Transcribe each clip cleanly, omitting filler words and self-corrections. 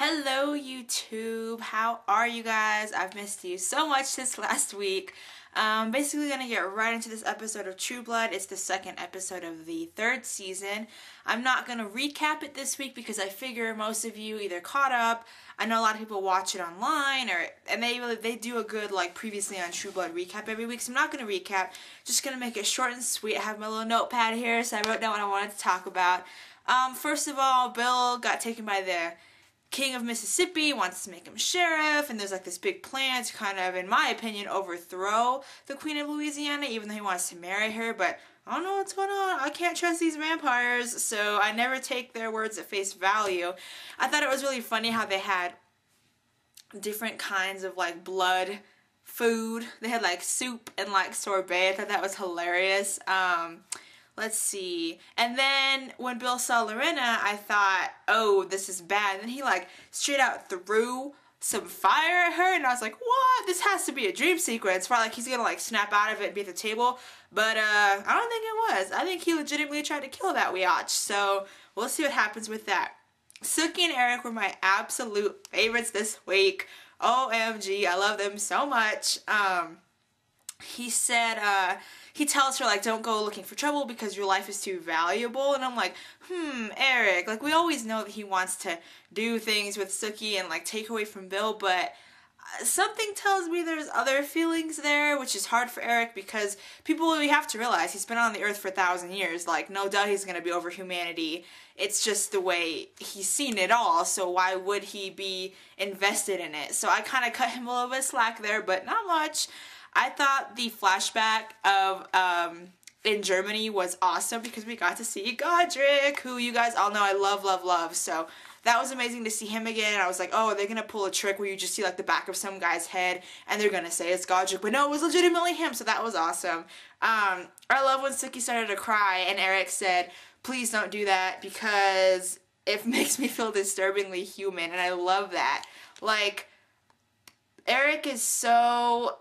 Hello YouTube, how are you guys? I've missed you so much this last week. Basically gonna get right into this episode of True Blood. It's the second episode of the third season. I'm not gonna recap it this week because I figure most of you either caught up. I know a lot of people watch it online, and they do a good like previously on True Blood recap every week. So I'm not gonna recap. Just gonna make it short and sweet. I have my little notepad here, so I wrote down what I wanted to talk about. First of all, Bill got taken by the King of Mississippi, wants to make him sheriff, and there's like this big plan to kind of, in my opinion, overthrow the Queen of Louisiana, even though he wants to marry her, but I don't know what's going on. I can't trust these vampires, so I never take their words at face value. I thought it was really funny how they had different kinds of like blood food. They had like soup and like sorbet. I thought that was hilarious. Let's see. And then when Bill saw Lorena, I thought, oh, this is bad. And then he like straight out threw some fire at her, and I was like, what? This has to be a dream sequence. Probably like he's gonna like snap out of it and be at the table. But I don't think it was. I think he legitimately tried to kill that Weotch. So we'll see what happens with that. Sookie and Eric were my absolute favorites this week. OMG, I love them so much. He said, he tells her, like, don't go looking for trouble because your life is too valuable. And I'm like, Eric, like, we always know that he wants to do things with Sookie and, like, take away from Bill, but something tells me there's other feelings there, which is hard for Eric because we have to realize he's been on the earth for 1,000 years. Like, no doubt he's going to be over humanity. It's just the way he's seen it all, so why would he be invested in it? So I kind of cut him a little bit of slack there, but not much. I thought the flashback of in Germany was awesome because we got to see Godric, who you guys all know I love, love, love. So that was amazing to see him again. I was like, oh, they're going to pull a trick where you just see like the back of some guy's head and they're going to say it's Godric. But no, it was legitimately him, so that was awesome. I love when Sookie started to cry and Eric said, please don't do that because it makes me feel disturbingly human, and I love that. Like, Eric is so...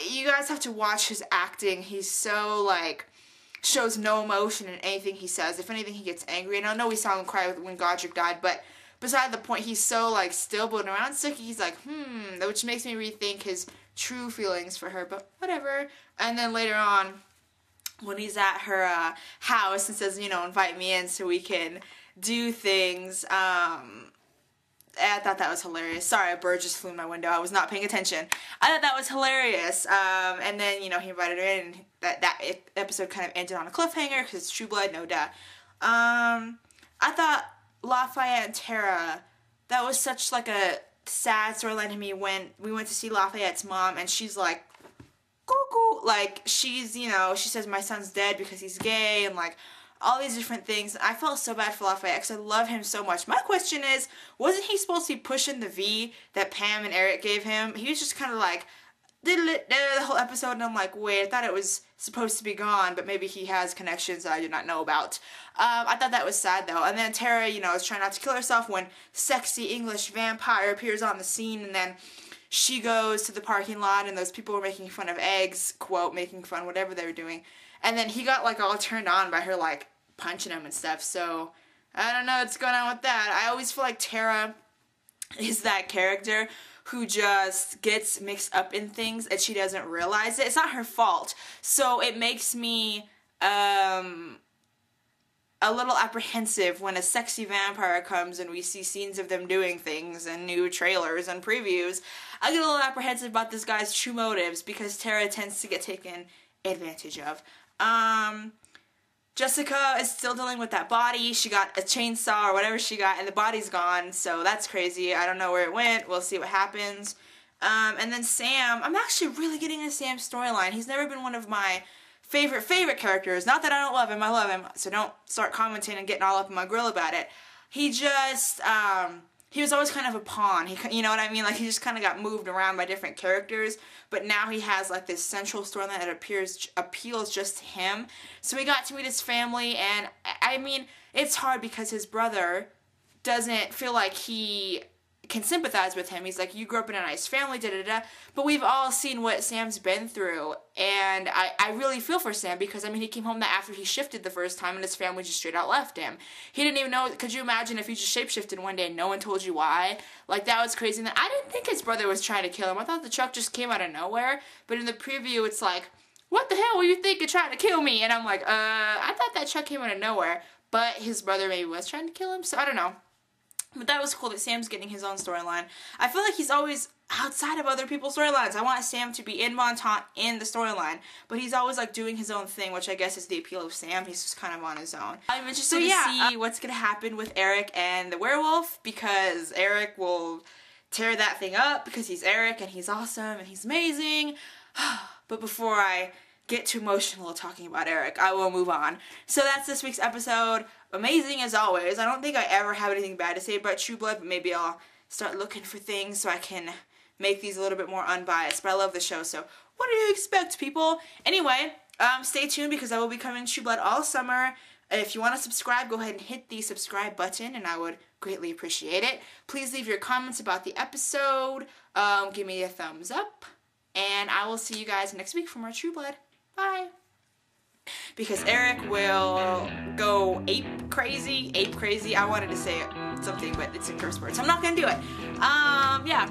You guys have to watch his acting. He's so, like, shows no emotion in anything he says. If anything, he gets angry. And I know we saw him cry when Godric died, but beside the point, he's so, like, still. But around Sookie, he's like, which makes me rethink his true feelings for her, but whatever. And then later on, when he's at her house and says, you know, invite me in so we can do things, I thought that was hilarious. Sorry, a bird just flew in my window. I was not paying attention. I thought that was hilarious. And then, you know, he invited her in, and that episode kind of ended on a cliffhanger because it's True Blood, no duh. I thought Lafayette and Tara, that was such like a sad storyline to me when we went to see Lafayette's mom, and she's like, cuckoo. Like, she's, you know, she says my son's dead because he's gay, and like, all these different things. I felt so bad for Lafayette because I love him so much. My question is, wasn't he supposed to be pushing the V that Pam and Eric gave him? He was just kind of like, the whole episode, and I'm like, wait, I thought it was supposed to be gone, but maybe he has connections that I did not know about. I thought that was sad, though. And then Tara, you know, is trying not to kill herself when sexy English vampire appears on the scene, and then she goes to the parking lot, and those people were making fun of eggs, quote, making fun, whatever they were doing. And then he got, like, all turned on by her, like, punching him and stuff. So, I don't know what's going on with that. I always feel like Tara is that character who just gets mixed up in things and she doesn't realize it. It's not her fault. So, it makes me, a little apprehensive when a sexy vampire comes and we see scenes of them doing things and new trailers and previews. I get a little apprehensive about this guy's true motives because Tara tends to get taken advantage of. Jessica is still dealing with that body. She got a chainsaw or whatever she got, and the body's gone, so that's crazy. I don't know where it went. We'll see what happens. And then Sam, I'm actually really getting into Sam's storyline. He's never been one of my favorite characters. Not that I don't love him, I love him, so don't start commenting and getting all up in my grill about it. He just, he was always kind of a pawn. You know what I mean? Like, he just kind of got moved around by different characters, but now he has, like, this central storyline that appeals just to him. So we got to meet his family, and, I mean, it's hard because his brother doesn't feel like he can sympathize with him. He's like, you grew up in a nice family, da-da-da. But we've all seen what Sam's been through. And I really feel for Sam because, I mean, he came home after he shifted the first time and his family just straight out left him. He didn't even know. Could you imagine if he just shapeshifted one day and no one told you why? Like, that was crazy. And I didn't think his brother was trying to kill him. I thought the truck just came out of nowhere. But in the preview, it's like, what the hell were you thinking trying to kill me? And I'm like, I thought that truck came out of nowhere. But his brother maybe was trying to kill him. So I don't know. But that was cool that Sam's getting his own storyline. I feel like he's always outside of other people's storylines. I want Sam to be in Montauk in the storyline, but he's always like doing his own thing, which I guess is the appeal of Sam. He's just kind of on his own. I'm interested to see what's going to happen with Eric and the werewolf, because Eric will tear that thing up because he's Eric and he's awesome and he's amazing. But before I get too emotional talking about Eric, I will move on. So that's this week's episode. Amazing as always. I don't think I ever have anything bad to say about True Blood, but maybe I'll start looking for things so I can make these a little bit more unbiased. But I love the show, so what do you expect, people? Anyway, stay tuned because I will be covering True Blood all summer. If you want to subscribe, go ahead and hit the subscribe button, and I would greatly appreciate it. Please leave your comments about the episode. Give me a thumbs up, and I will see you guys next week for more True Blood. Bye. Because Eric will go ape crazy. I wanted to say something, but it's a curse word, so I'm not gonna do it. Yeah.